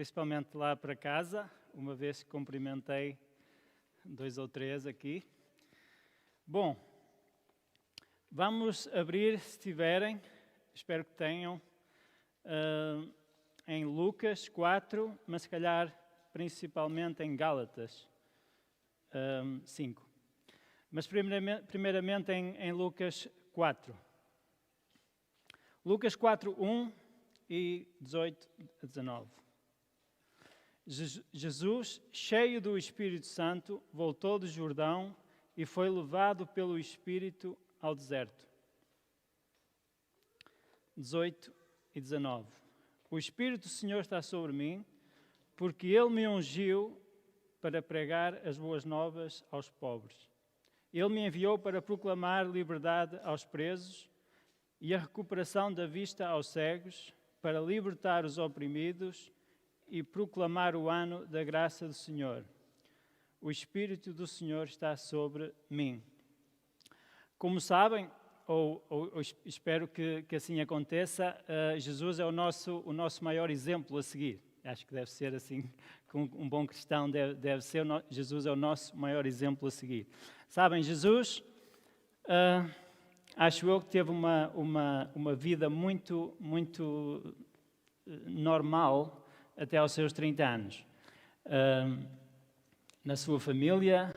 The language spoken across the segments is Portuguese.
principalmente lá para casa, uma vez que cumprimentei 2 ou 3 aqui. Bom, vamos abrir, se tiverem, espero que tenham, em Lucas 4, mas se calhar principalmente em Gálatas 5. Mas primeiramente em Lucas 4. Lucas 4, 1 e 18 a 19. Jesus, cheio do Espírito Santo, voltou do Jordão e foi levado pelo Espírito ao deserto. 18 e 19. O Espírito do Senhor está sobre mim, porque Ele me ungiu para pregar as boas novas aos pobres. Ele me enviou para proclamar liberdade aos presos e a recuperação da vista aos cegos, para libertar os oprimidos e proclamar o ano da graça do Senhor. O Espírito do Senhor está sobre mim. Como sabem, ou espero que assim aconteça, Jesus é o nosso maior exemplo a seguir. Acho que deve ser assim, que um bom cristão deve ser. Jesus é o nosso maior exemplo a seguir. Sabem, Jesus, acho eu que teve uma vida muito normal até aos seus 30 anos. Na sua família,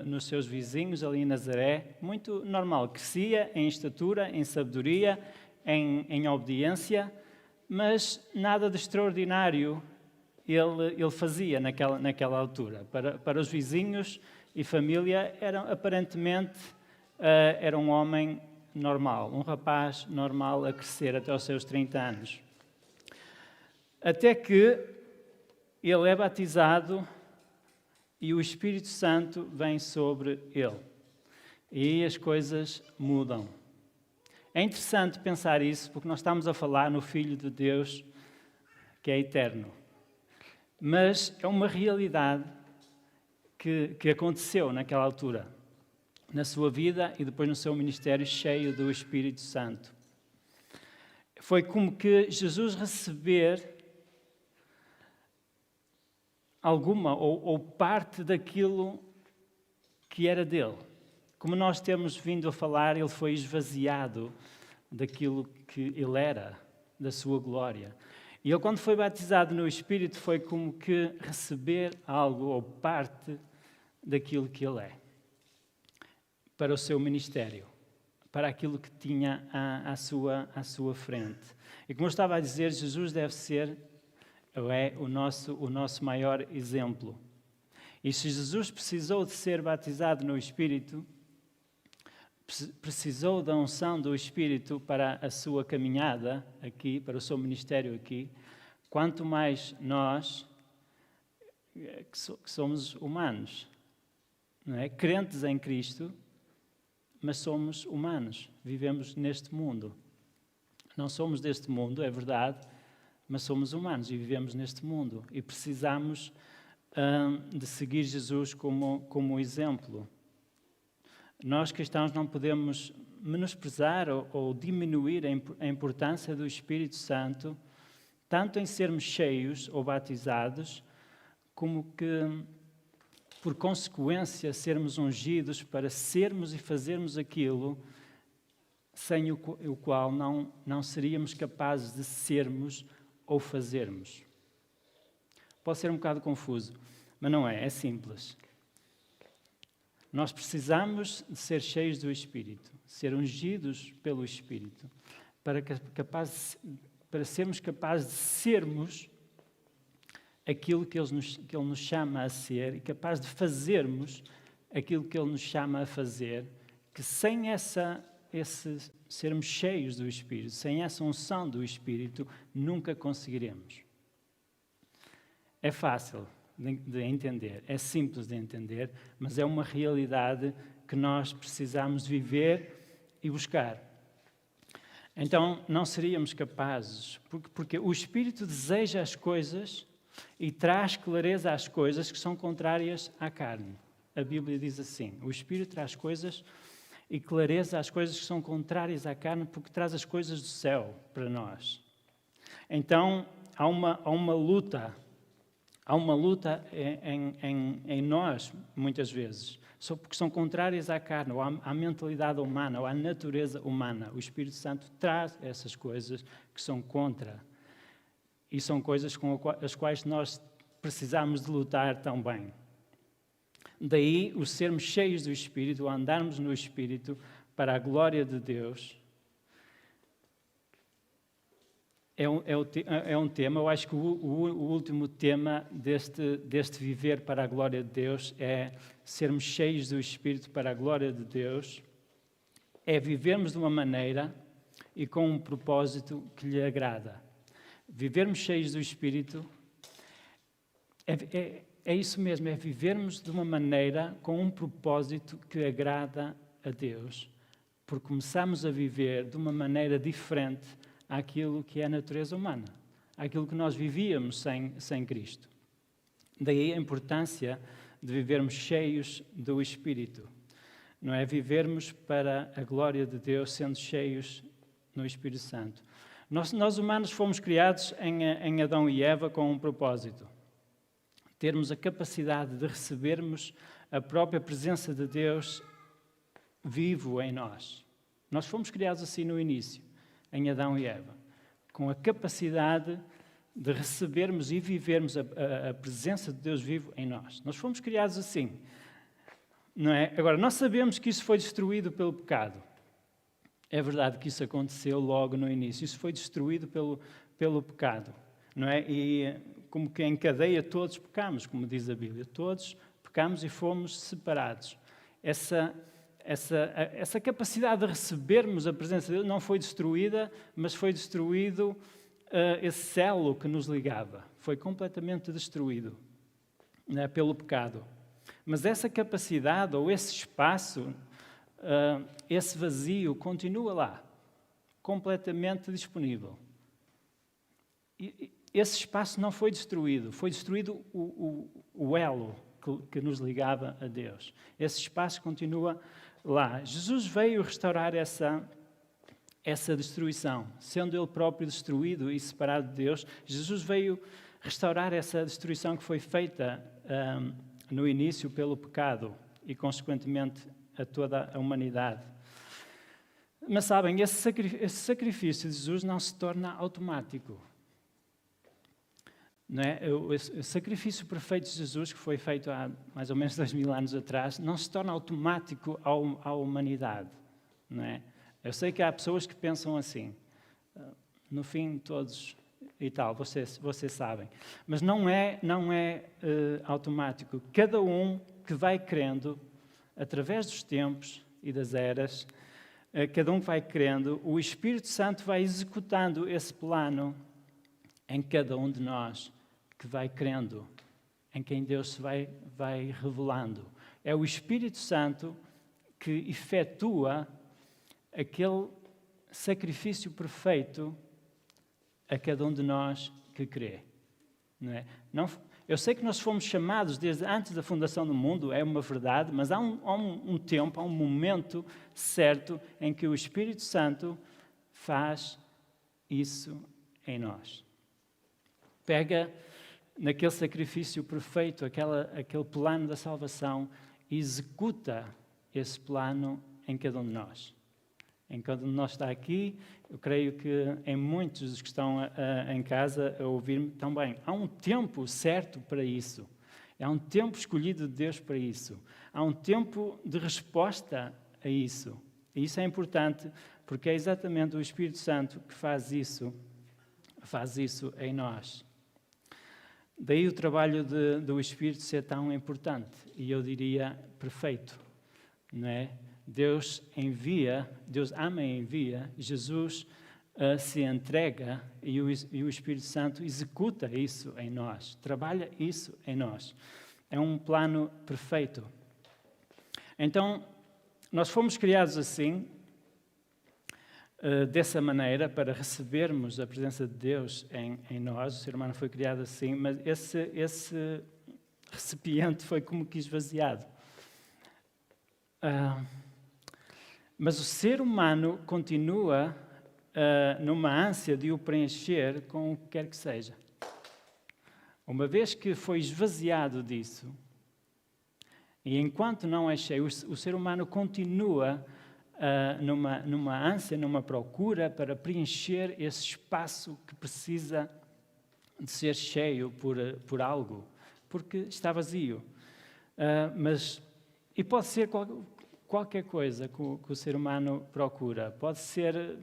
nos seus vizinhos ali em Nazaré, muito normal. Crescia em estatura, em sabedoria, em obediência, mas nada de extraordinário ele fazia naquela altura. Para os vizinhos e família, aparentemente era um homem normal, um rapaz normal a crescer até aos seus 30 anos. Até que ele é batizado e o Espírito Santo vem sobre ele. E as coisas mudam. É interessante pensar isso, porque nós estamos a falar no Filho de Deus, que é eterno. Mas é uma realidade que aconteceu naquela altura, na sua vida e depois no seu ministério cheio do Espírito Santo. Foi como que Jesus receber alguma ou parte daquilo que era dele. Como nós temos vindo a falar, ele foi esvaziado daquilo que ele era, da sua glória. E ele, quando foi batizado no Espírito, foi como que receber algo ou parte daquilo que ele é, para o seu ministério, para aquilo que tinha à sua frente. E como eu estava a dizer, Jesus deve ser, ou é o nosso maior exemplo. E se Jesus precisou de ser batizado no Espírito, precisou da unção do Espírito para a sua caminhada aqui, para o seu ministério aqui, quanto mais nós, que somos humanos, não é? Crentes em Cristo, mas somos humanos, vivemos neste mundo. Não somos deste mundo, é verdade, mas somos humanos e vivemos neste mundo. E precisamos de seguir Jesus como exemplo. Nós cristãos não podemos menosprezar ou diminuir a importância do Espírito Santo, tanto em sermos cheios ou batizados, como que, por consequência, sermos ungidos para sermos e fazermos aquilo sem o qual não seríamos capazes de sermos ou fazermos. Pode ser um bocado confuso, mas não é simples. Nós precisamos de ser cheios do Espírito, ser ungidos pelo Espírito, para sermos capazes de sermos aquilo que Ele nos chama a ser e capazes de fazermos aquilo que Ele nos chama a fazer, que sem sermos cheios do Espírito, sem essa unção do Espírito, nunca conseguiremos. É fácil de entender, é simples de entender, mas é uma realidade que nós precisamos viver e buscar. Então, não seríamos capazes, porque o Espírito deseja as coisas e traz clareza às coisas que são contrárias à carne. A Bíblia diz assim, o Espírito traz coisas e clareza às coisas que são contrárias à carne, porque traz as coisas do céu para nós. Então, há uma luta Há uma luta em nós, muitas vezes, só porque são contrárias à carne, ou à mentalidade humana, ou à natureza humana. O Espírito Santo traz essas coisas que são contra. E são coisas com as quais nós precisamos de lutar também. Daí, o sermos cheios do Espírito, o andarmos no Espírito, para a glória de Deus, é um tema. Eu acho que o último tema deste viver para a glória de Deus é sermos cheios do Espírito para a glória de Deus, é vivermos de uma maneira e com um propósito que lhe agrada. Vivermos cheios do Espírito é isso mesmo, é vivermos de uma maneira com um propósito que agrada a Deus, porque começamos a viver de uma maneira diferente àquilo que é a natureza humana, àquilo que nós vivíamos sem Cristo. Daí a importância de vivermos cheios do Espírito, não é? Vivermos para a glória de Deus, sendo cheios no Espírito Santo. Nós humanos fomos criados em Adão e Eva com um propósito: termos a capacidade de recebermos a própria presença de Deus vivo em nós. Nós fomos criados assim no início, em Adão e Eva, com a capacidade de recebermos e vivermos a presença de Deus vivo em nós. Nós fomos criados assim, não é? Agora, nós sabemos que isso foi destruído pelo pecado. É verdade que isso aconteceu logo no início. Isso foi destruído pelo pecado, não é? E como que em cadeia todos pecamos, como diz a Bíblia. Todos pecamos e fomos separados. Essa capacidade de recebermos a presença de Deus não foi destruída, mas foi destruído esse celo que nos ligava. Foi completamente destruído, né, pelo pecado. Mas essa capacidade ou esse espaço, esse vazio continua lá, completamente disponível. E esse espaço não foi destruído o elo que nos ligava a Deus. Esse espaço continua lá. Jesus veio restaurar essa destruição. Sendo Ele próprio destruído e separado de Deus, Jesus veio restaurar essa destruição que foi feita no início pelo pecado e, consequentemente, a toda a humanidade. Mas sabem, esse sacrifício de Jesus não se torna automático. Não é? O sacrifício perfeito de Jesus, que foi feito há mais ou menos 2000 anos atrás, não se torna automático à humanidade. Não é? Eu sei que há pessoas que pensam assim, no fim todos e tal, vocês sabem. Mas não é automático. Cada um que vai crendo, através dos tempos e das eras, cada um que vai crendo, o Espírito Santo vai executando esse plano em cada um de nós que vai crendo, em quem Deus se vai revelando. É o Espírito Santo que efetua aquele sacrifício perfeito a cada um de nós que crê. Não é? Eu sei que nós fomos chamados desde antes da fundação do mundo, é uma verdade, mas há um tempo, há um momento certo em que o Espírito Santo faz isso em nós. Pega naquele sacrifício perfeito, aquele plano da salvação, e executa esse plano em cada um de nós. Em cada um de nós está aqui, eu creio que em muitos dos que estão em casa a ouvir-me também. Há um tempo certo para isso. Há um tempo escolhido de Deus para isso. Há um tempo de resposta a isso. E isso é importante porque é exatamente o Espírito Santo que faz isso em nós. Daí o trabalho do Espírito ser tão importante e eu diria perfeito, não é? Deus ama e envia, Jesus se entrega e o Espírito Santo executa isso em nós, trabalha isso em nós. É um plano perfeito. Então, nós fomos criados assim, dessa maneira, para recebermos a presença de Deus em nós. O ser humano foi criado assim, mas esse recipiente foi como que esvaziado. Mas o ser humano continua numa ânsia de o preencher com o que quer que seja. Uma vez que foi esvaziado disso, e enquanto não é cheio, o ser humano continua numa ânsia, numa procura para preencher esse espaço que precisa de ser cheio por algo, porque está vazio. E pode ser qualquer coisa que o ser humano procura. Pode ser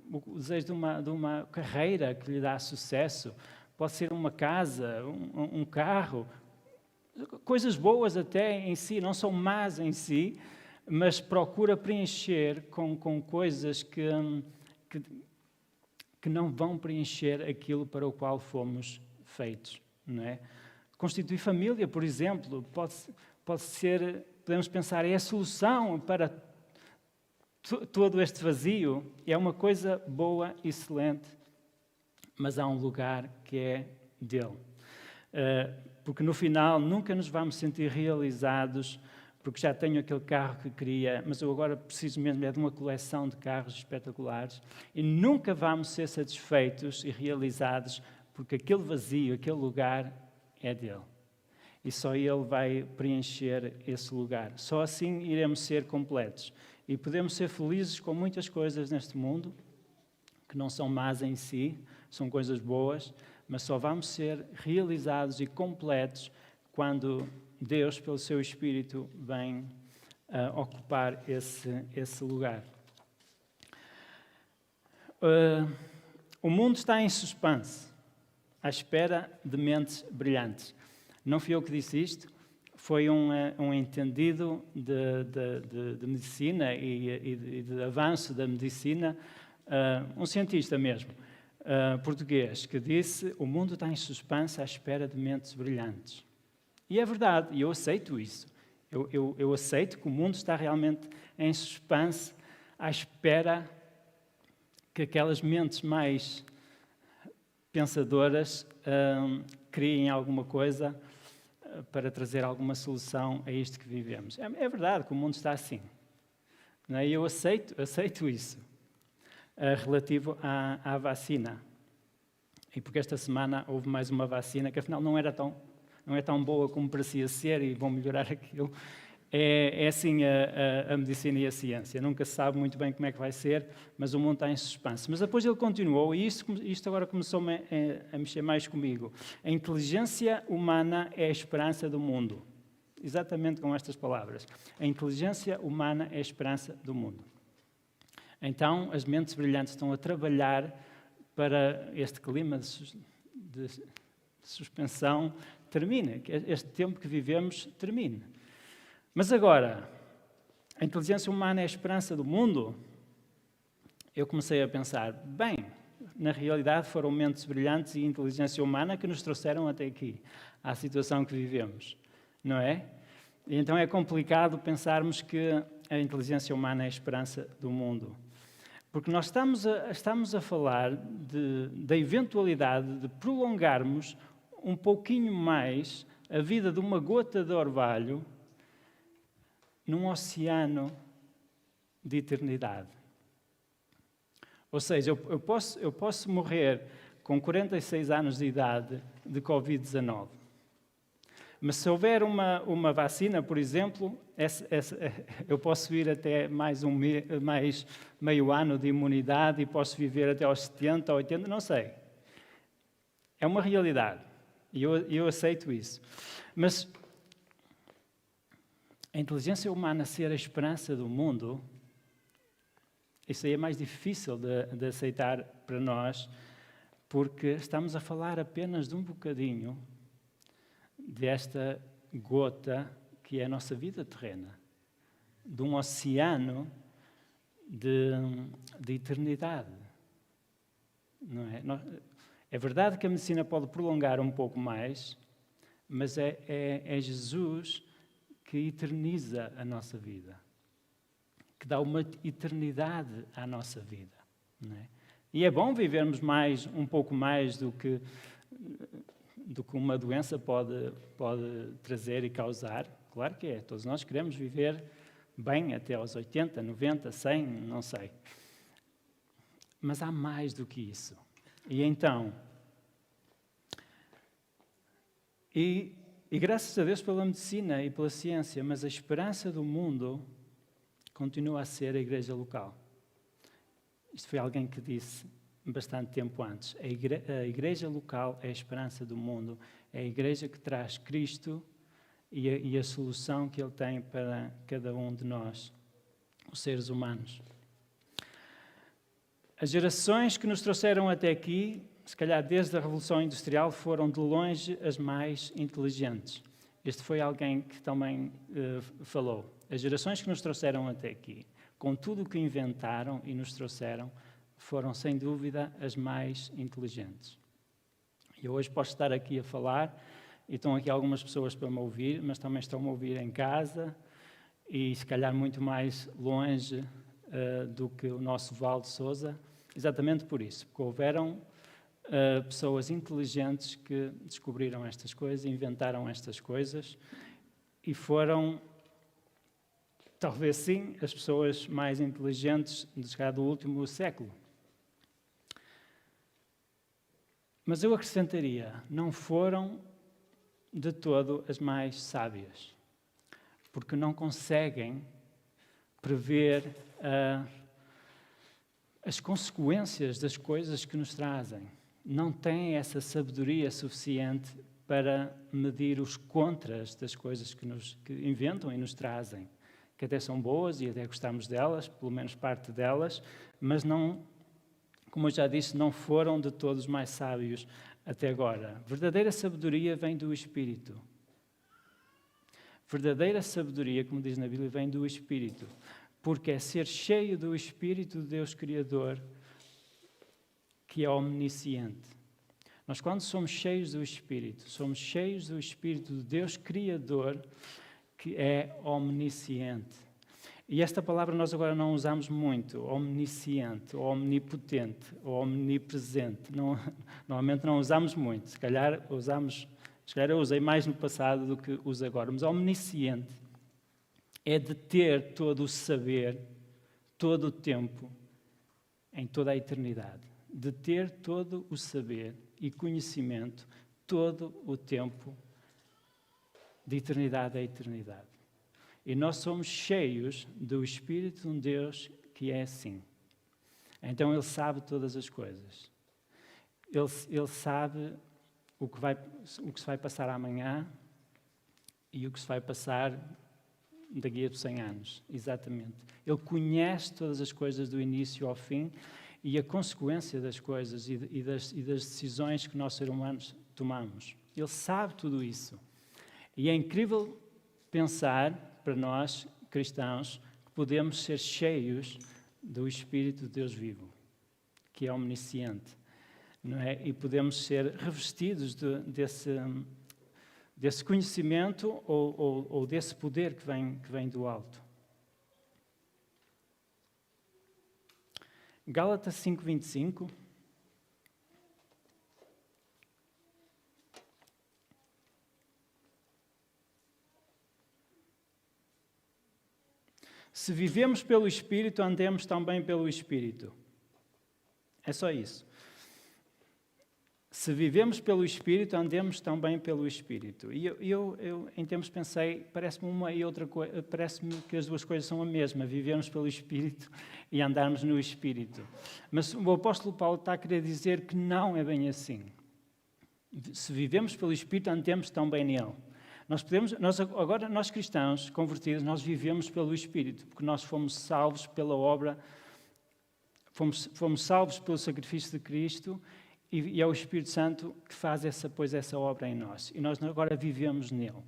o desejo de uma carreira que lhe dá sucesso, pode ser uma casa, um carro, coisas boas até em si, não são más em si, mas procura preencher com coisas que não vão preencher aquilo para o qual fomos feitos, não é? Constituir família, por exemplo, pode ser, podemos pensar, é a solução para todo este vazio. É uma coisa boa, excelente, mas há um lugar que é dele. Porque no final nunca nos vamos sentir realizados, porque já tenho aquele carro que queria, mas eu agora preciso mesmo de uma coleção de carros espetaculares, e nunca vamos ser satisfeitos e realizados, porque aquele vazio, aquele lugar é dele. E só ele vai preencher esse lugar. Só assim iremos ser completos. E podemos ser felizes com muitas coisas neste mundo, que não são más em si, são coisas boas, mas só vamos ser realizados e completos quando Deus, pelo seu Espírito, vem ocupar esse lugar. O mundo está em suspense, à espera de mentes brilhantes. Não fui eu que disse isto, foi um entendido de medicina e de avanço da medicina, um cientista mesmo, português, que disse: o mundo está em suspense à espera de mentes brilhantes. E é verdade, e eu aceito isso. Eu aceito que o mundo está realmente em suspense à espera que aquelas mentes mais pensadoras criem alguma coisa para trazer alguma solução a isto que vivemos. É verdade que o mundo está assim. Não é? E eu aceito isso, relativo à vacina. E porque esta semana houve mais uma vacina que afinal não é tão boa como parecia ser e vão melhorar aquilo. É assim a medicina e a ciência. Nunca se sabe muito bem como é que vai ser, mas o mundo está em suspense. Mas depois ele continuou, e isto agora começou a mexer mais comigo. A inteligência humana é a esperança do mundo. Exatamente com estas palavras. A inteligência humana é a esperança do mundo. Então, as mentes brilhantes estão a trabalhar para este clima de suspensão termine, que este tempo que vivemos termine. Mas agora, a inteligência humana é a esperança do mundo? Eu comecei a pensar, bem, na realidade foram mentes brilhantes e inteligência humana que nos trouxeram até aqui, à situação que vivemos, não é? E então é complicado pensarmos que a inteligência humana é a esperança do mundo. Porque nós estamos a falar da eventualidade de prolongarmos um pouquinho mais a vida de uma gota de orvalho num oceano de eternidade. Ou seja, eu posso morrer com 46 anos de idade de Covid-19. Mas se houver uma vacina, por exemplo, eu posso ir até mais meio ano de imunidade e posso viver até aos 70, 80, não sei. É uma realidade. E eu aceito isso. Mas a inteligência humana ser a esperança do mundo, isso aí é mais difícil de aceitar para nós, porque estamos a falar apenas de um bocadinho desta gota que é a nossa vida terrena, de um oceano de eternidade. Não é? É verdade que a medicina pode prolongar um pouco mais, mas é Jesus que eterniza a nossa vida, que dá uma eternidade à nossa vida. Não é? E é bom vivermos um pouco mais do que uma doença pode trazer e causar. Claro que é, todos nós queremos viver bem até aos 80, 90, 100, não sei. Mas há mais do que isso. E então, E graças a Deus pela medicina e pela ciência, mas a esperança do mundo continua a ser a igreja local. Isto foi alguém que disse bastante tempo antes. A igreja local é a esperança do mundo, é a igreja que traz Cristo e a solução que Ele tem para cada um de nós, os seres humanos. As gerações que nos trouxeram até aqui, se calhar desde a Revolução Industrial, foram de longe as mais inteligentes. Este foi alguém que também falou. As gerações que nos trouxeram até aqui, com tudo o que inventaram e nos trouxeram, foram sem dúvida as mais inteligentes. E hoje posso estar aqui a falar, e estão aqui algumas pessoas para me ouvir, mas também estão a me ouvir em casa, e se calhar muito mais longe do que o nosso Val de Sousa, exatamente por isso, porque houveram pessoas inteligentes que descobriram estas coisas, inventaram estas coisas, e foram, talvez sim, as pessoas mais inteligentes do último século. Mas eu acrescentaria, não foram de todo as mais sábias, porque não conseguem prever as consequências das coisas que nos trazem. Não têm essa sabedoria suficiente para medir os contras das coisas que inventam e nos trazem, que até são boas e até gostamos delas, pelo menos parte delas, mas não, como eu já disse, não foram de todos mais sábios até agora. Verdadeira sabedoria vem do Espírito. Verdadeira sabedoria, como diz na Bíblia, vem do Espírito, porque é ser cheio do Espírito de Deus Criador que é omnisciente. Nós, quando somos cheios do Espírito de Deus Criador que é omnisciente. E esta palavra nós agora não usamos muito, omnisciente, ou omnipotente, ou omnipresente. Normalmente não usamos muito, se calhar eu usei mais no passado do que uso agora, mas omnisciente é de ter todo o saber, todo o tempo, em toda a eternidade. De ter todo o saber e conhecimento, todo o tempo, de eternidade a eternidade. E nós somos cheios do Espírito de um Deus que é assim. Então Ele sabe todas as coisas. Ele sabe o que se vai passar amanhã e o que se vai passar daqui a 100 anos, exatamente. Ele conhece todas as coisas do início ao fim e a consequência das coisas e das decisões que nós, seres humanos, tomamos. Ele sabe tudo isso. E é incrível pensar, para nós, cristãos, que podemos ser cheios do Espírito de Deus vivo, que é omnisciente, não é? E podemos ser revestidos desse conhecimento ou desse poder que vem do alto. Gálatas 5:25. Se vivemos pelo Espírito, andemos também pelo Espírito. É só isso. Se vivemos pelo Espírito, andemos também pelo Espírito. E eu em tempos pensei, parece-me uma e outra coisa, parece-me que as duas coisas são a mesma, vivermos pelo Espírito e andarmos no Espírito. Mas o apóstolo Paulo está a querer dizer que não é bem assim. Se vivemos pelo Espírito, andemos também nele. Agora, nós cristãos convertidos, nós vivemos pelo Espírito, porque nós fomos salvos pela obra, fomos salvos pelo sacrifício de Cristo, e é o Espírito Santo que faz essa obra em nós. E nós agora vivemos nele.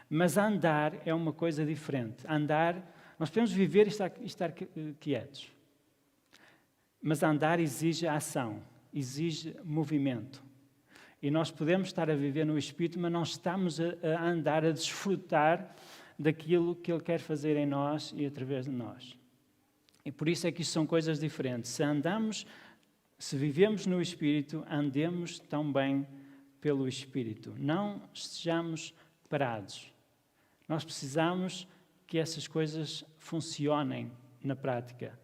Mas andar é uma coisa diferente. Nós podemos viver e estar quietos. Mas andar exige ação, exige movimento. E nós podemos estar a viver no Espírito, mas não estamos a andar, a desfrutar daquilo que Ele quer fazer em nós e através de nós. E por isso é que isto são coisas diferentes. Se vivemos no Espírito, andemos também pelo Espírito. Não estejamos parados. Nós precisamos que essas coisas funcionem na prática.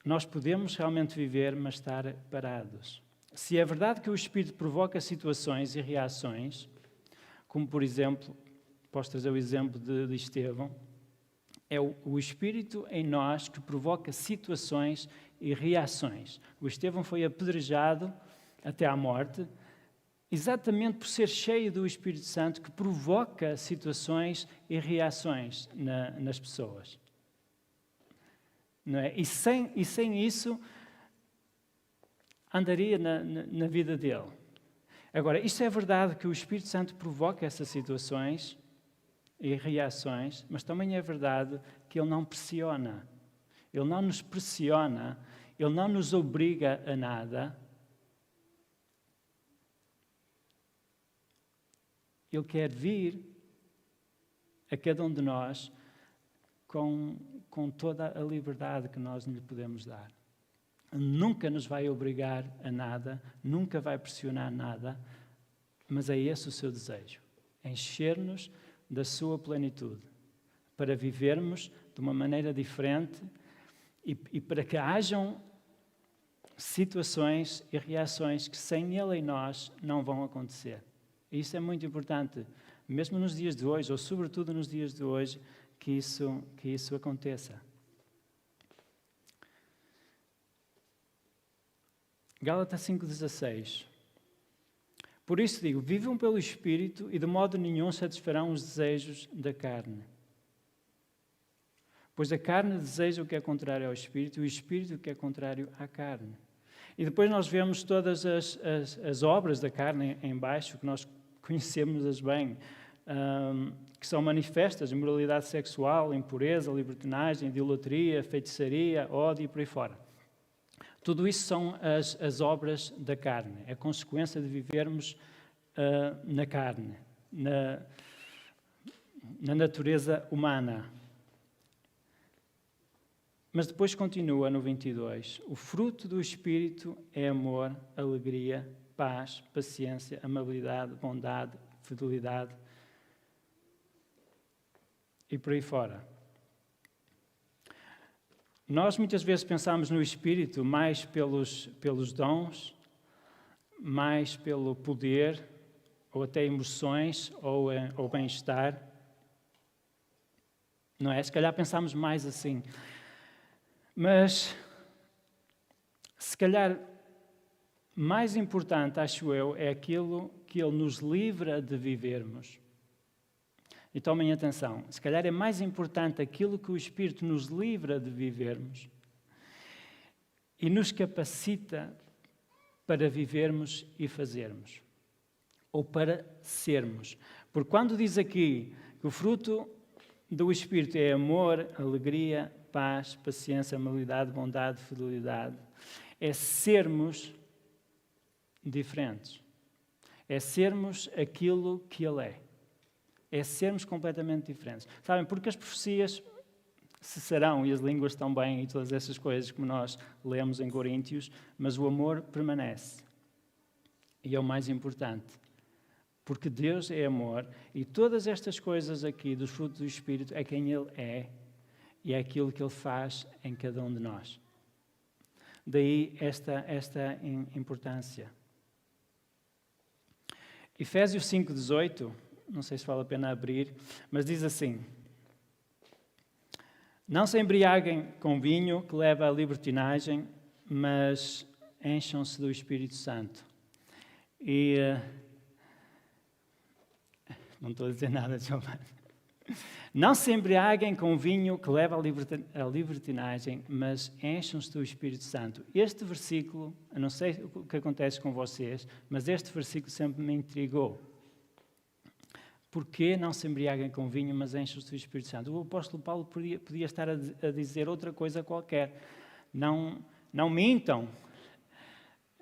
Nós podemos realmente viver, mas estar parados. Se é verdade que o Espírito provoca situações e reações, como por exemplo, posso trazer o exemplo de Estevão, é o Espírito em nós que provoca situações e reações. O Estevão foi apedrejado até à morte, exatamente por ser cheio do Espírito Santo, que provoca situações e reações nas pessoas. Não é? E sem isso, andaria na vida dele. Agora, isto é verdade que o Espírito Santo provoca essas situações e reações, mas também é verdade que Ele não pressiona. Ele não nos pressiona, Ele não nos obriga a nada. Ele quer vir a cada um de nós com toda a liberdade que nós lhe podemos dar. Nunca nos vai obrigar a nada, nunca vai pressionar nada, mas é esse o seu desejo, encher-nos da sua plenitude, para vivermos de uma maneira diferente e para que hajam situações e reações que sem Ele em nós não vão acontecer. E isso é muito importante, mesmo nos dias de hoje, ou sobretudo nos dias de hoje, que isso aconteça. Gálatas 5,16. Por isso digo, vivam pelo Espírito e de modo nenhum satisfarão os desejos da carne. Pois a carne deseja o que é contrário ao Espírito e o Espírito o que é contrário à carne. E depois nós vemos todas as obras da carne em baixo, que nós conhecemos-as bem, que são manifestas: imoralidade sexual, impureza, libertinagem, idolatria, feitiçaria, ódio e por aí fora. Tudo isso são as obras da carne, é a consequência de vivermos na carne, na natureza humana. Mas depois continua no 22, o fruto do Espírito é amor, alegria, paz, paciência, amabilidade, bondade, fidelidade e por aí fora. Nós muitas vezes pensamos no Espírito mais pelos dons, mais pelo poder, ou até emoções, ou bem-estar. Não é? Se calhar pensamos mais assim. Mas, se calhar, mais importante, acho eu, é aquilo que Ele nos livra de vivermos. E tomem atenção, se calhar é mais importante aquilo que o Espírito nos livra de vivermos e nos capacita para vivermos e fazermos, ou para sermos. Porque quando diz aqui que o fruto do Espírito é amor, alegria, paz, paciência, amabilidade, bondade, fidelidade, é sermos diferentes. É sermos aquilo que Ele é. É sermos completamente diferentes. Sabem, porque as profecias cessarão e as línguas também e todas essas coisas como nós lemos em Coríntios, mas o amor permanece. E é o mais importante. Porque Deus é amor e todas estas coisas aqui dos frutos do Espírito é quem Ele é e é aquilo que Ele faz em cada um de nós. Daí esta importância. Efésios 5,18, não sei se vale a pena abrir, mas diz assim: não se embriaguem com vinho que leva à libertinagem, mas encham-se do Espírito Santo. E não estou a dizer nada, Giovanni. Não se embriaguem com vinho que leva à libertinagem, mas encham-se do Espírito Santo. Este versículo, eu não sei o que acontece com vocês, mas este versículo sempre me intrigou. Porquê não se embriaguem com vinho, mas enchem-se do Espírito Santo? O apóstolo Paulo podia estar a dizer outra coisa qualquer. Não mintam,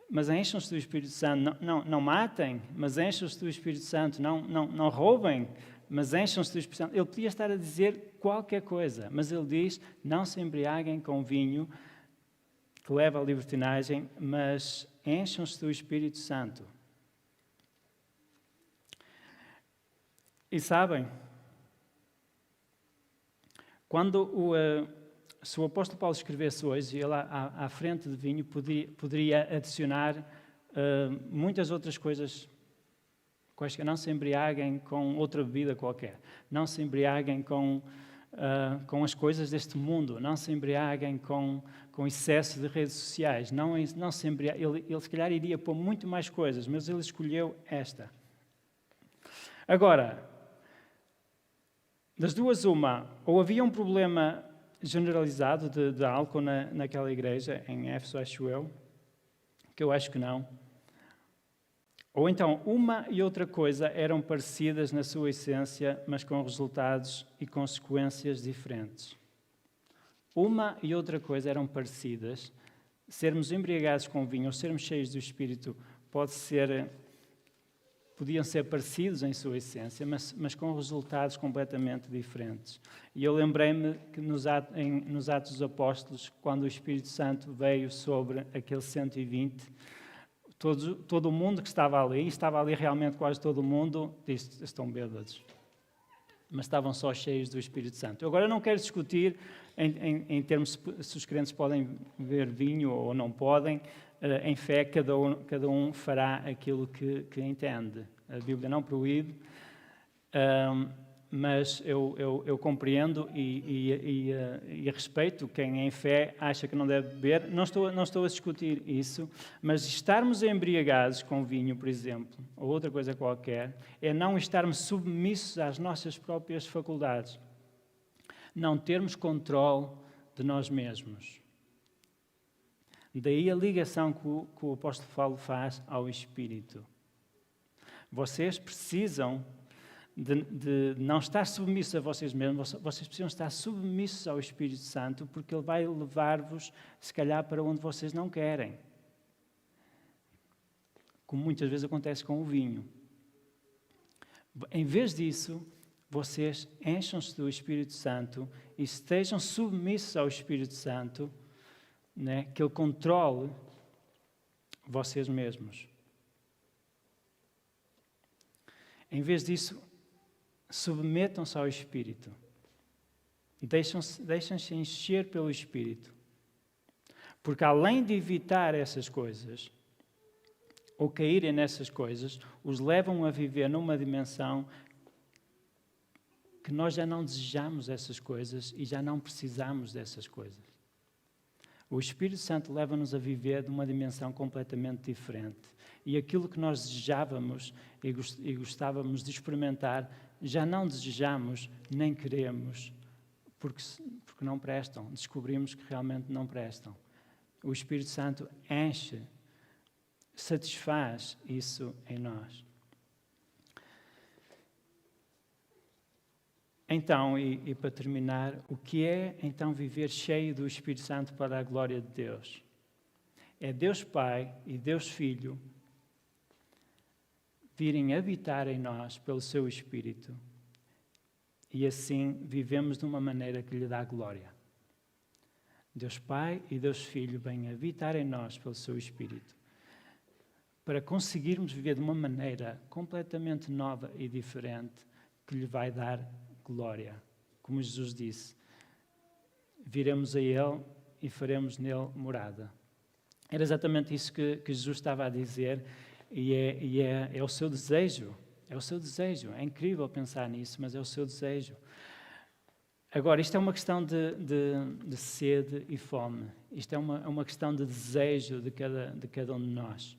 mas enchem-se do Espírito Santo. Não matem, mas enchem-se do Espírito Santo. Não roubem, mas enchem-se do Espírito Santo. Ele podia estar a dizer qualquer coisa, mas ele diz: não se embriaguem com vinho que leva à libertinagem, mas enchem-se do Espírito Santo. E sabem, se o apóstolo Paulo escrevesse hoje, ele à frente de vinho poderia adicionar muitas outras coisas quaisquer. Não se embriaguem com outra bebida qualquer. Não se embriaguem com as coisas deste mundo. Não se embriaguem com excesso de redes sociais. Não se embriaguem. Ele se calhar iria pôr muito mais coisas, mas ele escolheu esta. Agora, das duas uma, ou havia um problema generalizado de álcool naquela igreja, em Éfeso, acho eu, que eu acho que não. Ou então, uma e outra coisa eram parecidas na sua essência, mas com resultados e consequências diferentes. Uma e outra coisa eram parecidas. Sermos embriagados com vinho ou sermos cheios do Espírito podiam ser parecidos em sua essência, mas com resultados completamente diferentes. E eu lembrei-me que nos Atos dos Apóstolos, quando o Espírito Santo veio sobre aqueles 120, todo o mundo que estava ali realmente quase todo o mundo, disse, estão bêbados. Mas estavam só cheios do Espírito Santo. Eu agora não quero discutir em termos se os crentes podem beber vinho ou não podem. Em fé, cada um fará aquilo que entende. A Bíblia não proíbe, mas eu compreendo e respeito quem em fé acha que não deve beber. Não estou a discutir isso, mas estarmos embriagados com vinho, por exemplo, ou outra coisa qualquer, é não estarmos submissos às nossas próprias faculdades. Não termos controle de nós mesmos. Daí a ligação que o apóstolo Paulo faz ao Espírito. Vocês precisam de não estar submissos a vocês mesmos, vocês precisam estar submissos ao Espírito Santo, porque Ele vai levar-vos, se calhar, para onde vocês não querem. Como muitas vezes acontece com o vinho. Em vez disso, vocês encham-se do Espírito Santo e estejam submissos ao Espírito Santo, né, que Ele controle vocês mesmos. Em vez disso, submetam-se ao Espírito. Deixem-se encher pelo Espírito. Porque além de evitar essas coisas, ou caírem nessas coisas, os levam a viver numa dimensão que nós já não desejamos essas coisas e já não precisamos dessas coisas. O Espírito Santo leva-nos a viver de uma dimensão completamente diferente. E aquilo que nós desejávamos e gostávamos de experimentar, já não desejamos nem queremos, porque não prestam. Descobrimos que realmente não prestam. O Espírito Santo enche, satisfaz isso em nós. Então, e para terminar, o que é então viver cheio do Espírito Santo para a glória de Deus? É Deus Pai e Deus Filho virem habitar em nós pelo seu Espírito e assim vivemos de uma maneira que lhe dá glória. Deus Pai e Deus Filho vêm habitar em nós pelo seu Espírito para conseguirmos viver de uma maneira completamente nova e diferente que lhe vai dar glória. Como Jesus disse, viremos a Ele e faremos nele morada. Era exatamente isso que Jesus estava a dizer e é o seu desejo. É o seu desejo. É incrível pensar nisso, mas é o seu desejo. Agora, isto é uma questão de sede e fome. Isto é uma questão de desejo de cada um de nós.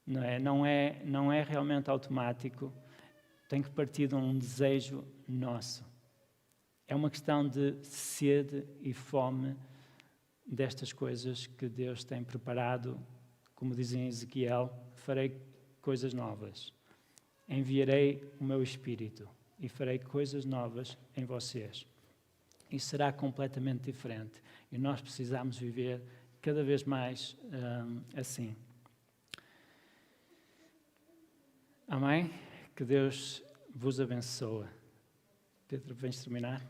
Não é realmente automático. Tem que partir de um desejo nosso. É uma questão de sede e fome destas coisas que Deus tem preparado. Como diz em Ezequiel, farei coisas novas. Enviarei o meu Espírito e farei coisas novas em vocês. E será completamente diferente. E nós precisamos viver cada vez mais assim. Amém? Que Deus vos abençoe. Pedro, vens terminar?